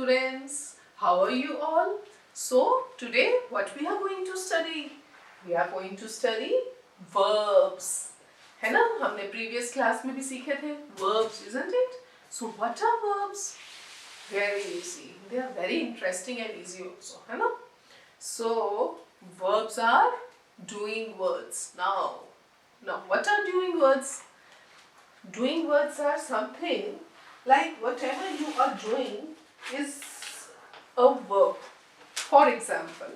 students, how are you all? So today what we are going to study? We are going to study verbs. है ना, हमने previous class में भी सीखे थे verbs, isn't it? So what are verbs? Very easy. They are very interesting and easy also, है ना? So verbs are doing words. Now what are doing words? Doing words are something like whatever you are doing is a verb. For example,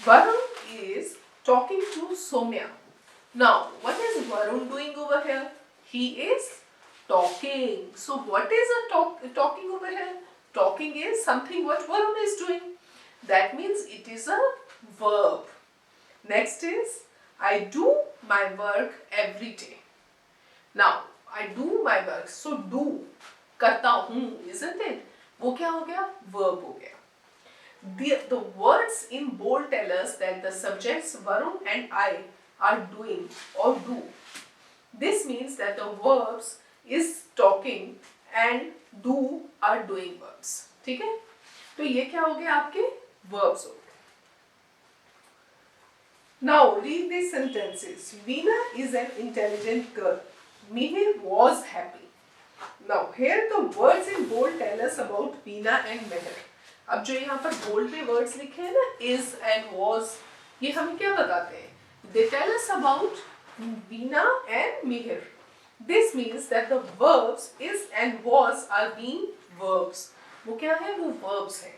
Varun is talking to Somya. Now, what is Varun doing over here? He is talking. So, what is talking over here? Talking is something what Varun is doing. That means it is a verb. Next is I do my work every day. Now, I do my work. So, do करता हूँ, isn't it? वो क्या हो गया? Verb हो गया. The words in bold tell us that the subjects Varun and I are doing or do. This means that the verbs is talking and do are doing verbs. ठीक है? तो ये क्या हो गया आपके verbs हो गए. Now read these sentences. Veena is an intelligent girl. Mihir was happy. Now here the words in bold tell us about Veena and Mihir. अब जो यहाँ पर bold में words लिखे हैं ना, is and was, ये हमें क्या बताते हैं? They tell us about Veena and Mihir. This means that the verbs is and was are being verbs. वो क्या है? वो verbs हैं.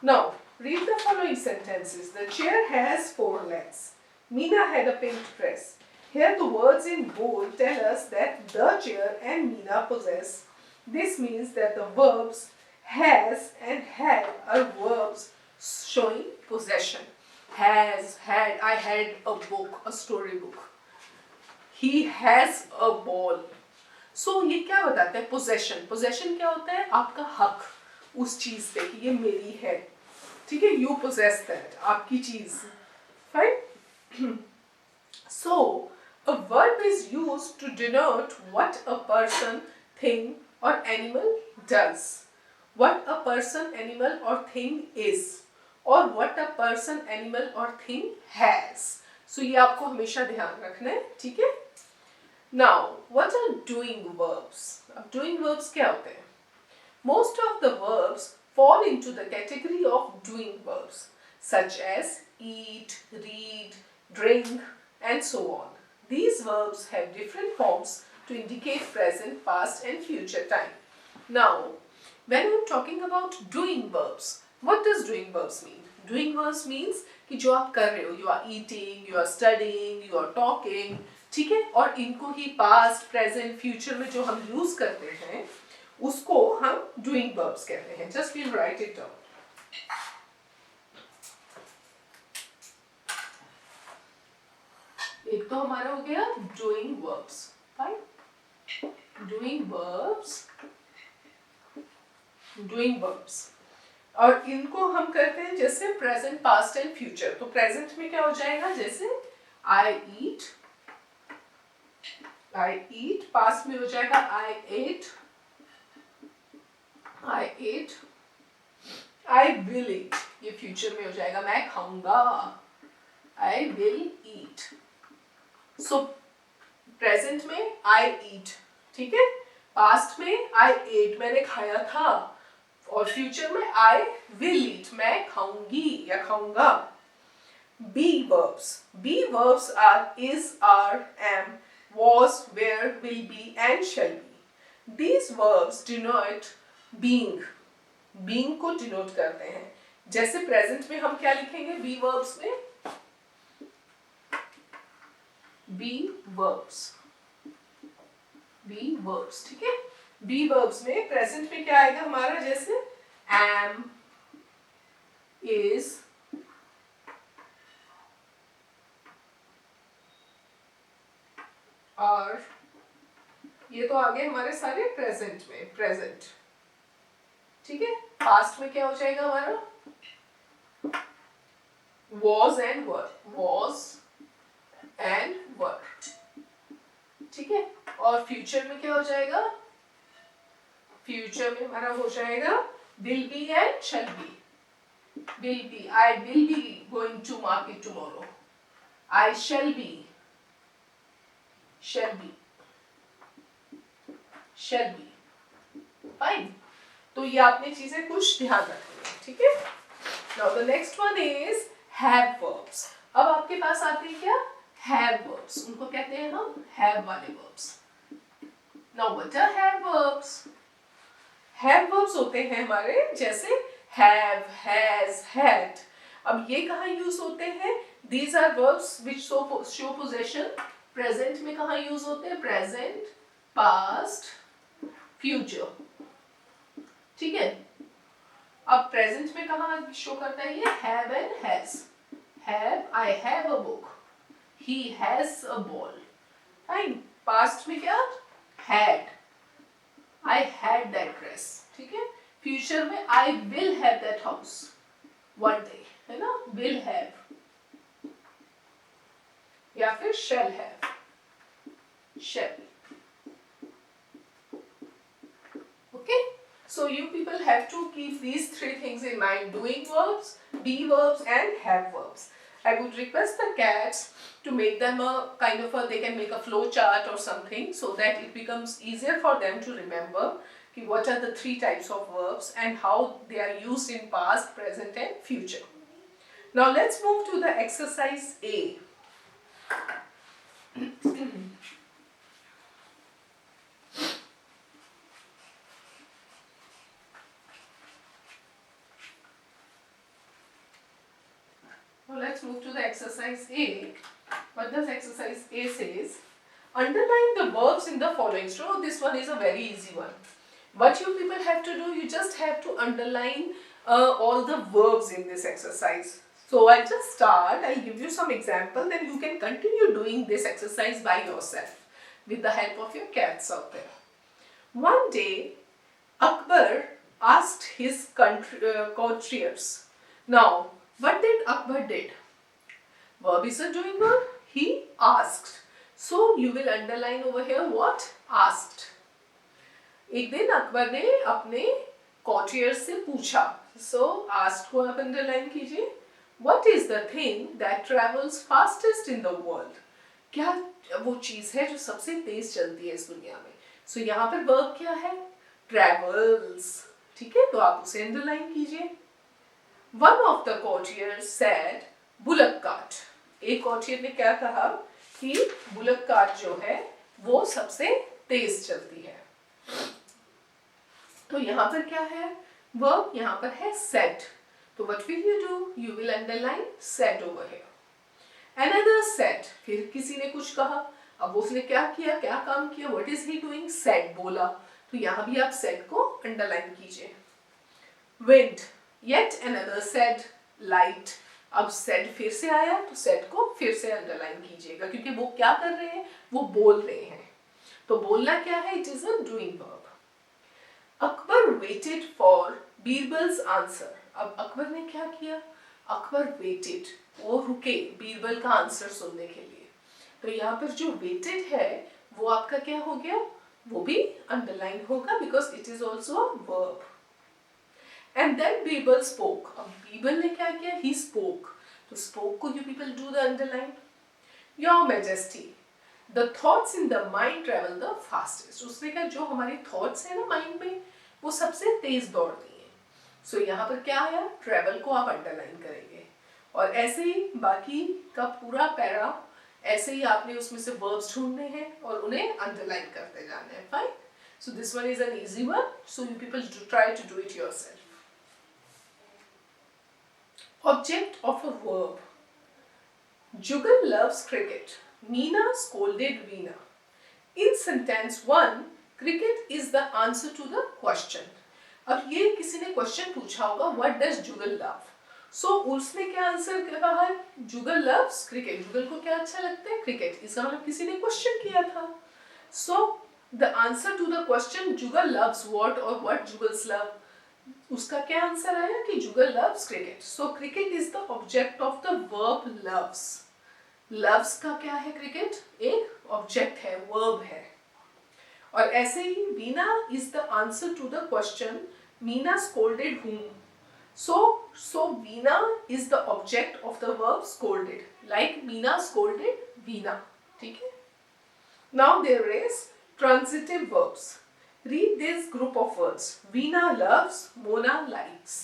Now read the following sentences. The chair has 4 legs. Meena had a pink dress. Here the words in bold tell us that the chair and Meena possess. This means that the verbs has and had are verbs showing possession. Has, had, I had a book, a storybook. He has a ball. So ये क्या बताता है? Possession. Possession क्या होता है? आपका हक उस चीज पे कि ये मेरी है. ठीक है? You possess that. आपकी चीज. Fine? So a verb is used to denote what a person, thing or animal does. What a person, animal or thing is. और what a person, animal or thing has. So ये आपको हमेशा ध्यान रखना है. ठीक है? Now, what are doing verbs? अब doing verbs क्या होते हैं? Most of the verbs fall into the category of doing verbs, such as eat, read, drink, and so on. These verbs have different forms to indicate present, past, and future time. Now, when I'm talking about doing verbs, what does doing verbs mean? Doing verbs means कि जो आप कर रहे हो, you are eating, you are studying, you are talking, ठीक है? और इनको ही past, present, future में जो हम use करते हैं, उसको हम doing verbs कहते हैं. Just we'll write it down. एक तो हमारा हो गया doing verbs, fine? Doing verbs. और इनको हम करते हैं जैसे present, past and future. तो present में क्या हो जाएगा? जैसे I eat. Past में हो जाएगा I ate. I will eat. ये future में हो जाएगा मैं खाऊंगा. I will eat. So present में I eat, ठीक है? Past में I ate, मैंने खाया था. और future में I will eat, मैं खाऊंगी या खाऊंगा. Be verbs. Be verbs are is, are, am, was, were, will be, and shall be. These verbs denote being. Being को denote करते हैं. जैसे present में हम क्या लिखेंगे? Be verbs में be verbs, ठीक है? Be verbs में present में क्या आएगा हमारा? जैसे am, is, are, ये तो आ गए हमारे सारे present में, present, ठीक है? Past में क्या हो जाएगा हमारा? Was and were, ठीक है? और फ्यूचर में क्या हो जाएगा? फ्यूचर में हमारा हो जाएगा will be and shall be. Will be, I will be going to market tomorrow, I shall be, shall be, shall be. Fine, तो ये आपने चीजें कुछ ध्यान रखनी है, ठीक है। Now the next one is have verbs. अब आपके पास आते हैं क्या हैव वर्ब्स, उनको कहते हैं हम हैव वाले verbs. Now what are have verbs? Have verbs होते हैं हमारे जैसे हैव, हैज, हैड। अब ये कहाँ यूज होते हैं? These are verbs which show possession. Present में कहाँ यूज होते हैं? प्रेजेंट, पास्ट, फ्यूचर, ठीक है। अब प्रेजेंट में कहाँ शो करता है ये? Have and has. Have, I have a book, he has a ball. Fine. Past में क्या? Had, I had that dress, ठीक है। फ्यूचर में I will have that house one day, है ना, विल हैव, या फिर shall have, shall. Okay, so you people have to keep these three things in mind: doing verbs, be verbs, and have verbs. I would request the cats to make them a kind of a, they can make a flow chart or something so that it becomes easier for them to remember what are the three types of verbs and how they are used in past, present, and future. Now let's move to the exercise A. Now let's move to the exercise A. What does exercise A says? Underline the verbs in the following. So this one is a very easy one. What you people have to do, you just have to underline all the verbs in this exercise. So I'll just start, I'll give you some example, then you can continue doing this exercise by yourself with the help of your cats out there. One day, Akbar asked his courtiers. Now, what did Akbar did? Verb is a doing verb. He asked. So you will underline over here what? Asked. एक दिन अकबर ने अपने courtiers से पूछा. So asked को आप underline कीजिए. What is the thing that travels fastest in the world? क्या वो चीज है जो सबसे तेज चलती है इस दुनिया में? So यहाँ पर verb क्या है? Travels. ठीक है, तो आप उसे underline कीजिए. One of the courtiers said, bullock cart. एक courtier ने क्या कहा कि bullock cart जो है वो सबसे तेज चलती है. तो यहाँ पर क्या है? Verb यहाँ पर है said. तो what will you do? You will underline said over here. Another said. फिर किसी ने कुछ कहा. अब उसने क्या किया? क्या काम किया? What is he doing? Said, बोला. तो यहाँ भी आप said को underline कीजिए. Wind. Yet another said, light. अब said फिर से आया तो said को फिर से अंडरलाइन कीजिएगा क्योंकि वो क्या कर रहे हैं? वो बोल रहे हैं. तो बोलना क्या है? It is a doing verb. Akbar waited for Birbal's answer. अब अकबर ने क्या किया? अकबर waited, वो रुके बीरबल का आंसर सुनने के लिए. तो यहाँ पर जो waited है वो आपका क्या हो गया? वो भी अंडरलाइन होगा because it is also a verb. And then Birbal spoke. अब बीरबल ने क्या किया? He spoke. तो spoke को you people do the underline. Your Majesty, the thoughts in the mind travel the fastest. उसने कहा जो हमारी thoughts है ना mind में वो सबसे तेज दौड़ती हैं. So यहाँ पर क्या आया? Travel को आप underline करेंगे. और ऐसे ही बाकी का पूरा पैरा ऐसे ही आपने उसमें से verbs ढूंढने हैं और उन्हें underline करते जाना है. Fine. So this one is an easy one. So you people try to do it yourself. Object of a verb. Jugal loves cricket. Meena scolded Veena. In sentence 1, cricket is the answer to the question. अब ये किसी ने question पूछा होगा, what does Jugal love? So उसने क्या answer कहा है? Jugal loves cricket. जुगल को क्या अच्छा लगता है? Cricket. इसका मतलब किसी ने question किया था. So the answer to the question Jugal loves what or what Jugals love? उसका क्या आंसर आया कि जुगल loves cricket. So cricket is the object of the verb loves. Loves का क्या है? cricket एक object है, verb है. और ऐसे ही Veena is the answer to the question Meena scolded whom. So Veena is the object of the verb scolded, like Meena scolded Veena. ठीक है? Now there is transitive verbs. Read this group of words. Veena loves, Mona likes.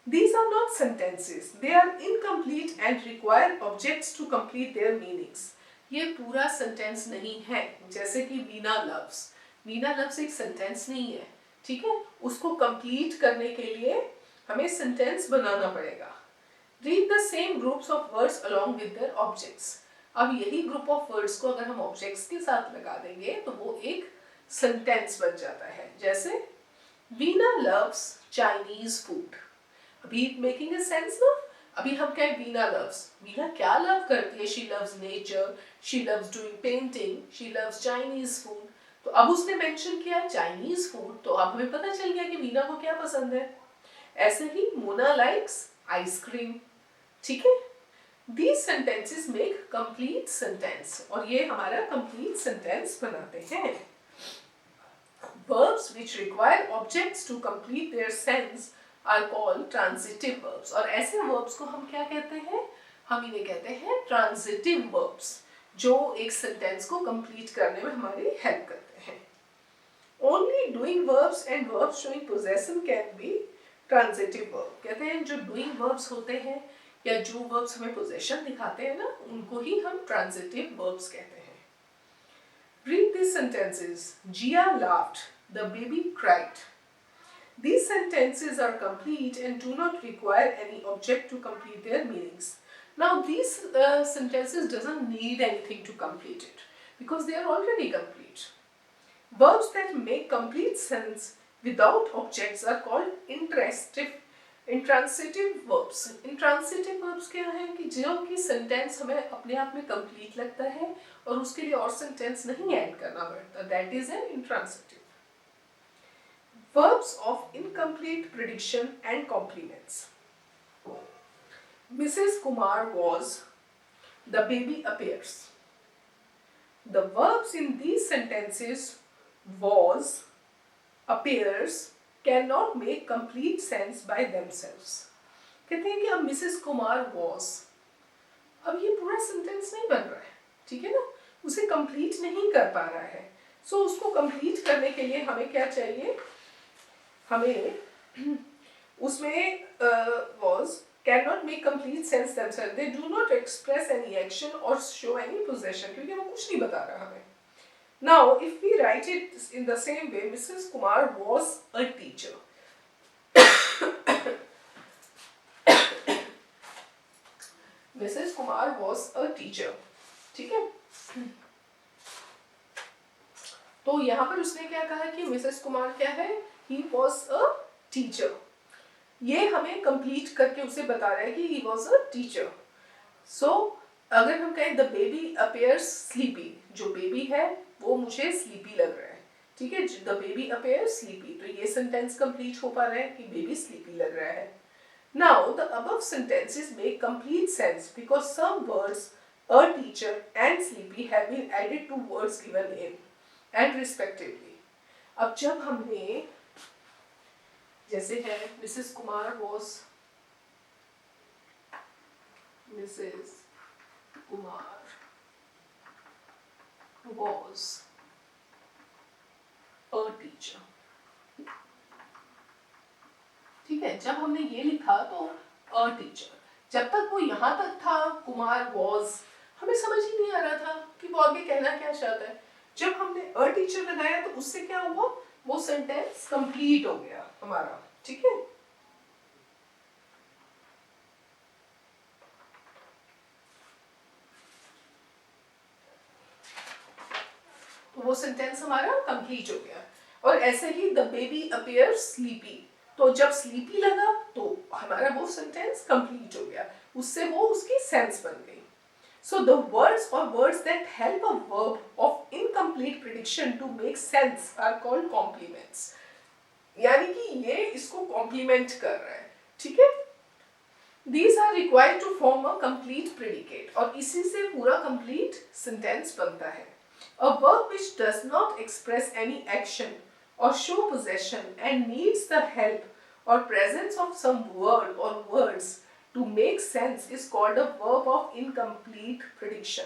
These are not sentences. They are incomplete and require objects to complete their meanings. ये पूरा sentence नहीं है. जैसे कि Veena loves. Veena loves एक sentence नहीं है. ठीक है? उसको कंप्लीट करने के लिए हमें सेंटेंस बनाना पड़ेगा. Read the same groups of words along with their objects. अब यही ग्रुप ऑफ वर्ड्स को अगर हम ऑब्जेक्ट्स के साथ लगा देंगे तो वो एक सेंटेंस बन जाता है. जैसे Veena loves Chinese food. अभी मेकिंग अ सेंस ना. अभी हम क्या Veena loves. Veena क्या लव करती है? She loves nature. She loves doing painting. She loves Chinese food. तो अब उसने मेंशन किया चाइनीज फूड, तो अब हमें पता चल गया कि वीना को क्या पसंद है. ऐसे ही मोना लाइक्स आइसक्रीम. ठीक है? These sentences make complete sentence और ये हमारा complete sentence बनाते हैं. Verbs which require objects to complete their sense are called transitive verbs. और ऐसे verbs को हम क्या कहते हैं? हम इन्हें कहते हैं transitive verbs, जो एक sentence को complete करने में हमारी help करते हैं. Only doing verbs and verbs showing possession can be transitive verb. कहते हैं जो doing verbs होते हैं या जो verbs हमें possession दिखाते हैं ना, उनको ही हम transitive verbs कहते हैं. Read these sentences. Jia laughed. The baby cried. These sentences are complete and do not require any object to complete their meanings. Now these sentences doesn't need anything to complete it because they are already complete. Verbs that make complete sense without objects are called intransitive verbs. Intransitive verbs क्या है कि जो कि sentence हमें अपने आप में complete लगता है और उसके लिए और सेंटेंस नहीं ऐड करना पड़ता. That is an intransitive. Verbs of incomplete prediction and complements. Mrs. Kumar was. The baby appears. The verbs in these sentences was, appears, cannot make complete sense by themselves. कहते हैं कि अब Mrs Kumar was, अब ये पूरा sentence नहीं बन रहा है. ठीक है ना? उसे कंप्लीट नहीं कर पा रहा है. सो उसको कंप्लीट करने के लिए हमें क्या चाहिए? हमें उसमें was cannot make complete sense themselves. They do not express any action or show any possession. क्योंकि वो कुछ नहीं बता रहा हमें. Now, if we write it in the same way, Mrs. Kumar was a teacher. Mrs. Kumar was a teacher. ठीक है? तो यहाँ पर उसने क्या कहा कि मिसेस कुमार क्या है? He was a teacher. ये हमें complete करके उसे बता रहा है कि he was a teacher. So, अगर हम कहें the baby appears sleepy, जो baby है वो मुझे sleepy लग रहा है. ठीक है? The baby appears sleepy. तो ये sentence complete हो पा रहा है कि baby sleepy लग रहा है. Now, the above sentences make complete sense because some words, a teacher and sleepy, have been added to words given in and respectively. अब जब हमने जैसे है Mrs. Kumar was Mrs. Kumar was a teacher. ठीक है? जब हमने ये लिखा तो a teacher, जब तक वो यहाँ तक था कुमार was, हमें समझ ही नहीं आ रहा था कि वो आगे कहना क्या चाहता है. जब हमने a teacher लगाया तो उससे क्या हुआ? वो सेंटेंस कंप्लीट हो गया हमारा. ठीक है? तो वो सेंटेंस हमारा कंप्लीट हो गया. और ऐसे ही द बेबी अपीयर्स स्लीपी, तो जब स्लीपी लगा तो हमारा वो सेंटेंस कंप्लीट हो गया, उससे वो उसकी सेंस बन गई. So the words or words that help a verb of incomplete prediction to make sense are called complements. यानी कि ये इसको कॉम्प्लीमेंट कर रहा है. ठीक है? These are required to form a complete predicate और इसी से पूरा complete sentence बनता है. A verb which does not express any action or show possession and needs the help or presence of some word or words to make sense is called a verb of incomplete prediction.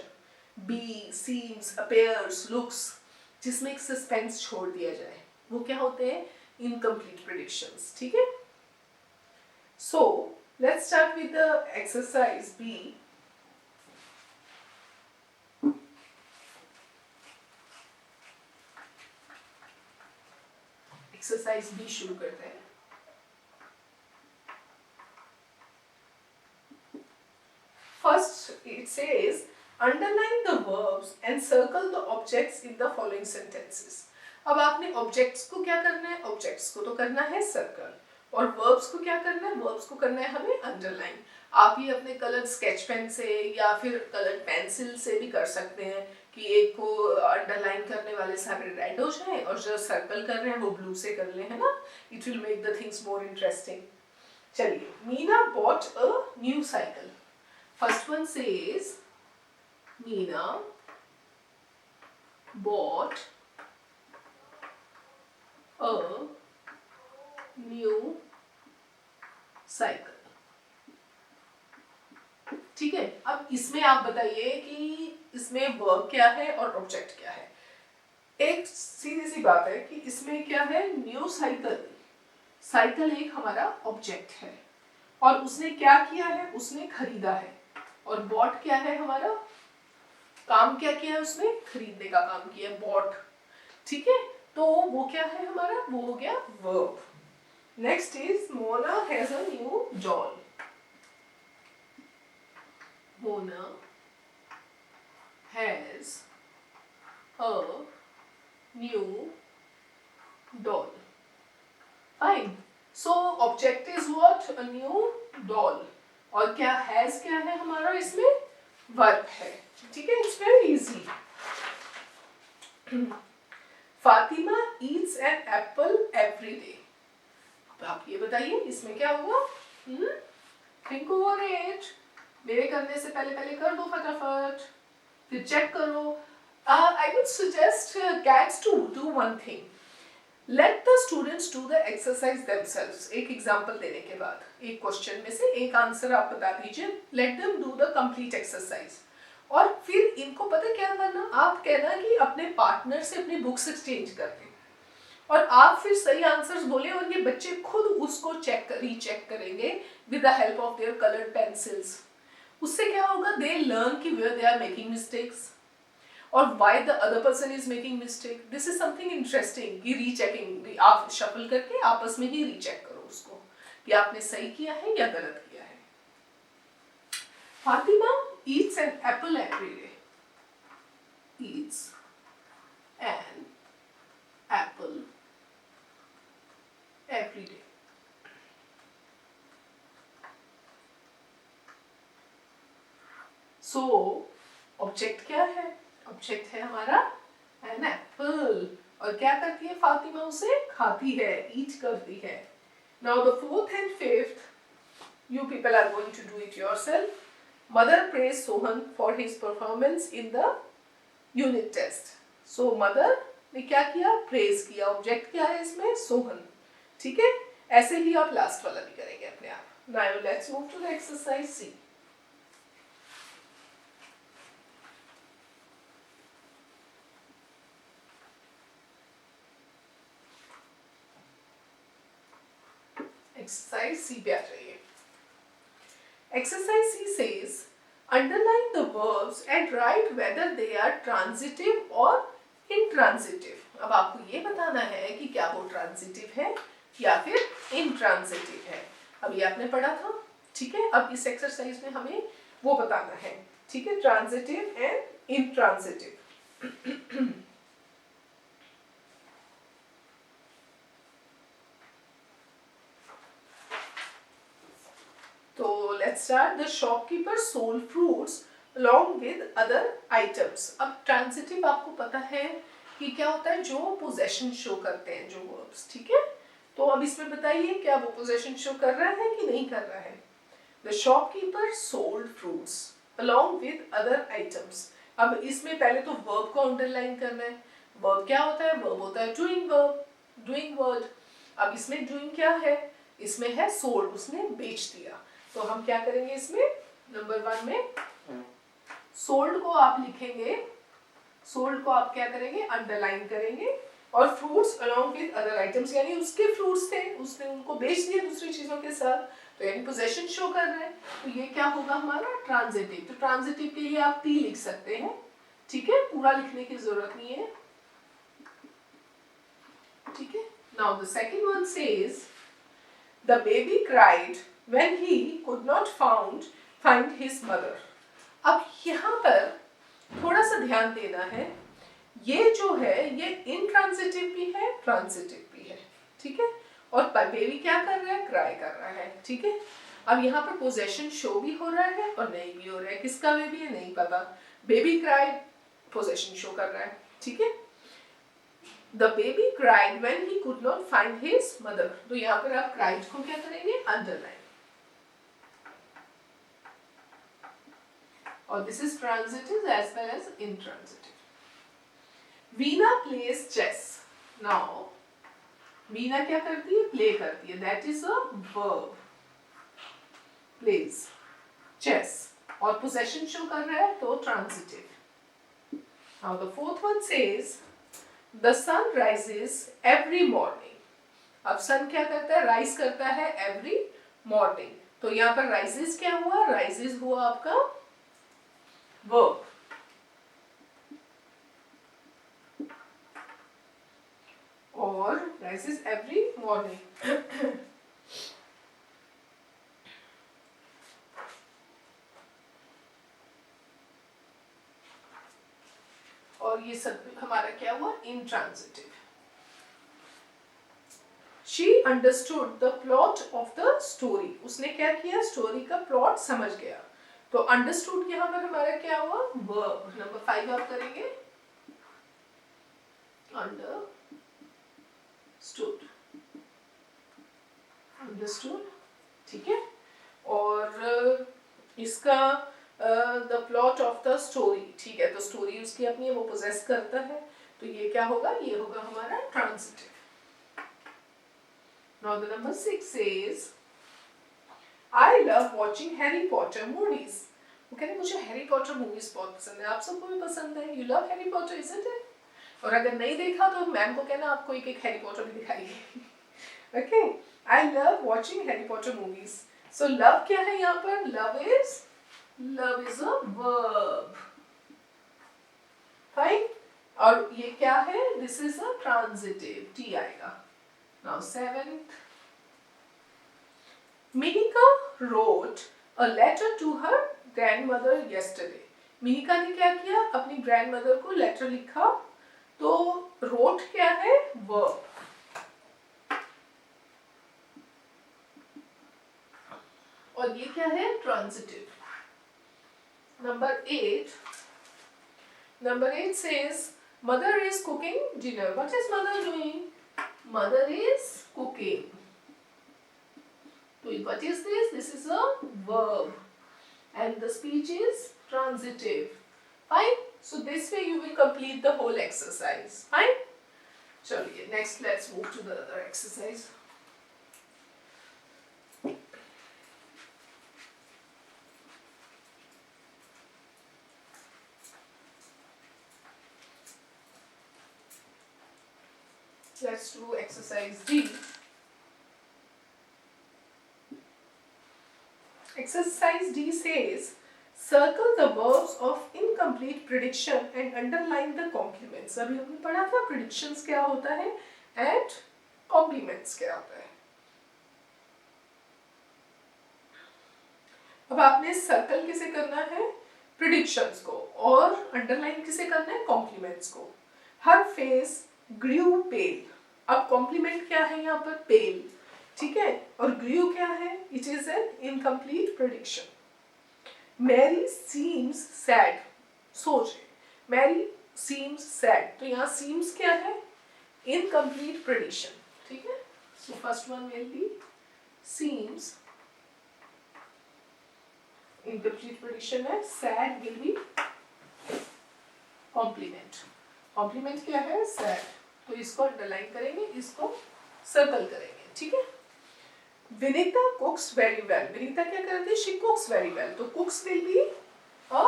Be, seems, appears, looks, जिसमें एक suspense छोड़ दिया जाए, वो क्या होते हैं? Incomplete predictions. ठीक है. So let's start with the exercise B. Exercise B शुरू करते हैं. First it says underline the verbs and circle the objects in the following sentences. अब आपने objects को क्या करना है? Objects को तो करना है circle, और verbs को क्या करना है? Verbs को करना है हमें underline. आप ये अपने colored sketch pen से या फिर colored pencil से भी कर सकते हैं कि एक को underline करने वाले सारे red हो जाए और जो circle कर रहे हैं वो blue से कर लें, है ना? It will make the things more interesting. चलिए, Meena bought a new cycle. First one says Meena bought a new cycle. ठीक है. अब इसमें आप बताइए कि इसमें वर्ब क्या है और ऑब्जेक्ट क्या है. एक सीधी सी बात है कि इसमें क्या है? New cycle. साइकिल एक हमारा ऑब्जेक्ट है और उसने क्या किया है? उसने खरीदा है. और बॉट क्या है? हमारा काम क्या किया है? उसने खरीदने का काम किया है, बॉट. ठीक है. तो वो क्या है हमारा? वो हो गया verb. Next is Mona has a new doll. Mona has a new doll. Fine. So object is what? A new doll. और क्या हैज क्या है हमारा? इसमें वर्ब है. ठीक है. It's very easy. Fatima eats an apple every day. अब आप ये बताइए इसमें क्या होगा? Think over it. मेरे करने से पहले पहले कर दो फटाफट, फिर चेक करो. I would suggest cats to do one thing. Let the students do the exercise themselves. एक एग्जाम्पल देने के बाद एक क्वेश्चन में से एक आंसर आप बता दीजिए. Let them do the complete exercise. और फिर इनको पता क्या करना? आप कहना कि अपने पार्टनर से अपनी बुक्स एक्सचेंज कर दें और आप फिर सही आंसर्स बोले और ये बच्चे खुद उसको रीचेक करेंगे with the help of their coloured pencils. उससे क्या होगा? दे लर्न कि where they are making mistakes और why the other person is making mistake. This is something interesting कि रीचेकिंग. आप शफल करके आपस में ही रीचेक करो उसको कि आपने सही किया है या गलत किया है. Fatima eats an apple every day. Eats an apple every day. So object क्या है? ऑब्जेक्ट है हमारा एन एप्पल. और क्या करती है फातिमा? उसे खाती है, ईट करती है. Now the fourth and fifth you people are going to do it yourself. Mother praise Sohan for his performance in the unit test. So mother ने क्या किया? प्रेज किया. ऑब्जेक्ट क्या है इसमें? सोहन. ठीक है. ऐसे ही आप लास्ट वाला भी करेंगे अपने आप. Now let's move to the exercise C. Exercise C पे आ जाइए. Exercise C says underline the verbs and write whether they are transitive और इंट्रांजिटिव. अब आपको ये बताना है कि क्या वो ट्रांजिटिव है या फिर इंट्रांजिटिव है. अभी आपने पढ़ा था. ठीक है. अब इस एक्सरसाइज में हमें वो बताना है. ठीक है. Transitive and intransitive. तो let's start. The shopkeeper sold fruits along with other items. अब ट्रांजिटिव आपको पता है कि क्या होता है? जो पोजेशन शो करते हैं, जो वर्ब्स. ठीक है. तो अब इसमें बताइए क्या वो पोजेशन शो कर रहा है कि नहीं कर रहा है? The shopkeeper sold fruits along with other items. अब इसमें पहले तो वर्ब को अंडरलाइन करना है। वर्ब क्या होता है? वर्ब होता है डूइंग वर्ब, डूइंग वर्ड। अब इसमें डूइंग क्या है? इसमें है सोल्ड, उसने बेच दिया। तो हम क्या करेंगे इसमें? नंबर 1 में सोल्ड को आप लिखेंगे, सोल्ड को आप क्या करेंगे? अंडरलाइन करेंगे। और fruits along with other items, यानी उसके फ्रूट्स थे, उसने उनको बेच दिया दूसरी चीजों के साथ, तो यानी पोजेशन शो कर रहा है। तो ये क्या होगा हमारा? ट्रांजिटिव। तो ट्रांजिटिव के लिए आप टी लिख सकते हैं, ठीक है, पूरा लिखने की जरूरत नहीं है, ठीक है। Now the second one says the baby cried when he could not find his mother. अब यहाँ पर थोड़ा सा ध्यान देना है, ये जो है ये इंट्रांजिटिव भी है, ट्रांजिटिव भी है, ठीक है। और बेबी क्या कर रहा है? क्राई कर रहा है, ठीक है। अब यहाँ पर पोजेशन शो भी हो रहा है और नहीं भी हो रहा है। किसका बेबी है? नहीं पता। बेबी क्राइड, पोजेशन शो कर रहा है, ठीक है। The baby cried when he could not find his mother. तो यहाँ पर आप क्राइड को क्या करेंगे? अंडरलाइन। और this is transitive as well as intransitive. Veena plays chess. Now Veena क्या करती है? प्ले करती है, that is a verb, plays chess, और पोजेशन शो कर रहा है, तो transitive. Now the fourth one says the sun rises every morning. अब सन क्या करता है? राइज करता है एवरी मॉर्निंग। तो यहाँ पर राइजेस क्या हुआ? राइजेस हुआ आपका वर्ब, और rises every morning। और ये सब हमारा क्या हुआ? Intransitive. She understood the plot of the story। उसने क्या किया? स्टोरी का प्लॉट समझ गया। तो अंडरस्टूड यहाँ पर हमारा क्या हुआ? वर्ब। नंबर 5 आप करेंगे अंडरस्टूड, ठीक है। और इसका the plot of the story, ठीक है, तो स्टोरी उसकी अपनी है, वो पोजेस करता है, तो ये क्या होगा? ये होगा हमारा transitive. Now the number 6 says I love watching Harry Potter movies. वो कहते हैं मुझे हैरी पॉटर मूवीज बहुत पसंद है। आप सबको भी पसंद है? You love Harry Potter, isn't it? और अगर नहीं देखा तो मैम को कहना आपको एक एक हैरी पॉटर भी दिखाइए। Okay, I love watching Harry Potter movies. So love क्या है यहाँ पर? Love is a verb, fine. और ये क्या है? This is a transitive, T आएगा। Now 7th, Minika wrote a letter to her grandmother yesterday। Minika ने क्या किया? अपनी ग्रैंडमदर को लेटर लिखा। तो रोट क्या है? वर्ब। और ये क्या है? Transitive. Number 8 says mother is cooking dinner। What is mother doing? Mother is cooking. So what is this? This is a verb, and the speech is transitive. Fine. So this way you will complete the whole exercise. Fine. Chaliye, next let's move to the other exercise. Let's do exercise D. Exercise D says circle the verbs of incomplete prediction and underline the complements। अभी हमने पढ़ा था predictions क्या होता है and complements क्या होता है। अब आपने सर्कल किसे करना है? predictions को, और अंडरलाइन किसे करना है? complements को। हर फेस grew pale। अब कॉम्प्लीमेंट क्या है यहाँ पर? पेल, ठीक है। और ग्रू क्या है? It is an incomplete prediction. Mary seems sad, सोच, मैरी सीम्स सैड, तो यहाँ सीम्स क्या है? इनकम्प्लीट प्रेडिक्शन, ठीक है। So first one will be seems, incomplete prediction है, sad will be complement. Complement क्या है? सैड। तो इसको अंडरलाइन करेंगे, इसको सर्कल करेंगे, ठीक है। Vinita cooks very well. Vinita क्या करती है? She cooks very well. तो cooks will be a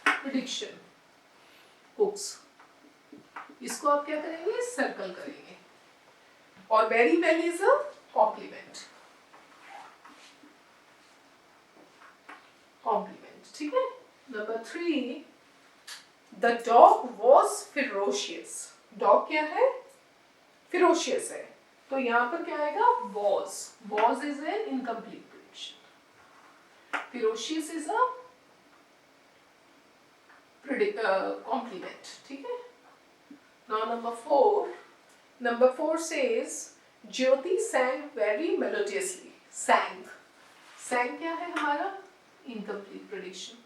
prediction, cooks. इसको आप क्या करेंगे? सर्कल करेंगे। और very well is a complement, complement, ठीक है। Number 3, the dog was ferocious. Dog क्या है? फिरोशियस है। तो यहां पर क्या आएगा? Was. Was is an incomplete prediction, ferocious is a complement, ठीक है। नाउ नंबर 4 says ज्योति sang very melodiously। sang क्या है हमारा? Incomplete prediction.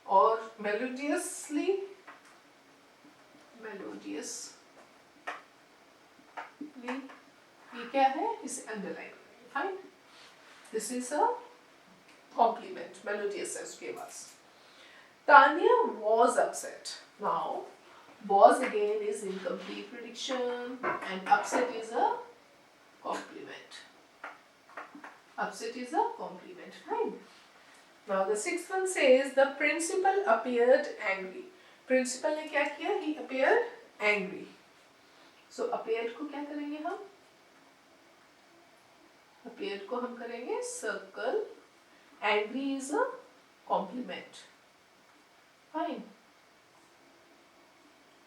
और melodiously ये क्या है? इसे अंडरलाइन करेंगे, fine. This is a complement, melodious है उसके पास। Tanya was upset. Now, was again is incomplete prediction and upset is a compliment. Upset is a compliment, fine. Now the 6th one says the principal appeared angry. Principal ने क्या किया? He appeared angry. So appeared को क्या करेंगे हम? Appeared को हम करेंगे circle. Angry is a compliment. Fine.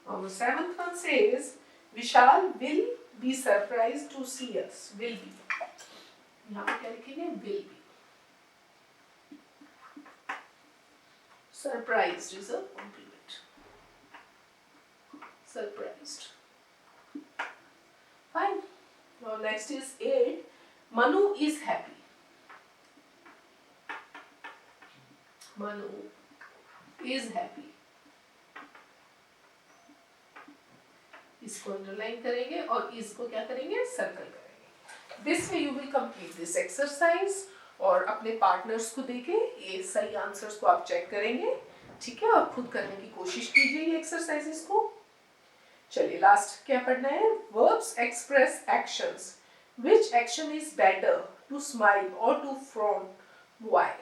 Now the 7th one says Vishal will be surprised to see us. Will be. यहाँ पे क्या लिखेंगे? Will be. Surprised is a compliment. Surprised. Fine. Now next is 8. Manu is happy. Manu is happy. इसको underline करेंगे और इसको क्या करेंगे? सर्कल करेंगे। This way you will complete this exercise और अपने पार्टनर्स को देके ये सही आंसर्स को आप चेक करेंगे, ठीक है। और खुद करने की कोशिश कीजिए ये एक्सरसाइजेस को। चलिए लास्ट क्या पढ़ना है? Verbs express actions. Which action is better, to smile और टू फ्रॉन? व्हाई?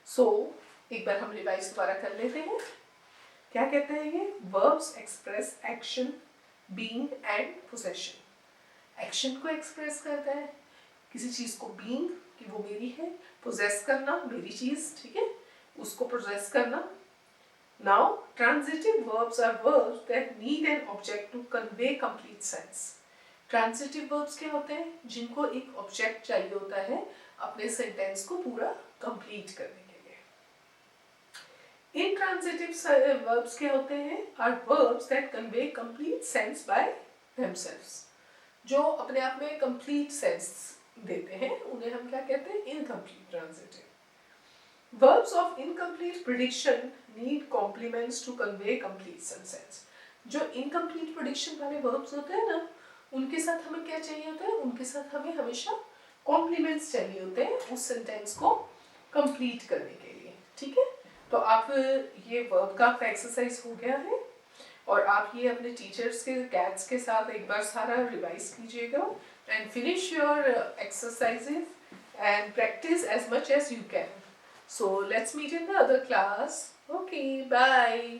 सो एक बार हम रिवाइज दोबारा कर लेते हैं। क्या कहते हैं ये? Verbs express action, being and possession. Action को एक्सप्रेस करता है, किसी चीज को बीइंग कि वो मेरी है, पोजेस करना मेरी चीज, ठीक है, उसको पोजेस करना। Now transitive verbs are verbs that need an object to convey complete sense. Transitive verbs क्या होते हैं? जिनको एक ऑब्जेक्ट चाहिए होता है अपने सेंटेंस को पूरा कंप्लीट करने के लिए। Intransitive verbs क्या होते हैं? Are verbs that convey complete sense by themselves. जो अपने आप में complete sense देते हैं उन्हें हम क्या कहते हैं? Incomplete transitive. Verbs of incomplete prediction need complements to convey complete sense. जो incomplete prediction वाले verbs होते हैं ना, उनके साथ हमें क्या चाहिए होता है? उनके साथ हमें हमेशा complements चाहिए होते हैं उस sentence को complete करने के लिए, ठीक है। तो आप ये वर्ब का आपका एक्सरसाइज हो गया है और आप ये अपने टीचर्स के कैट्स के साथ एक बार सारा रिवाइज कीजिएगा and finish your exercises and practise as much as you can. So let's meet in the other class. Okay, bye.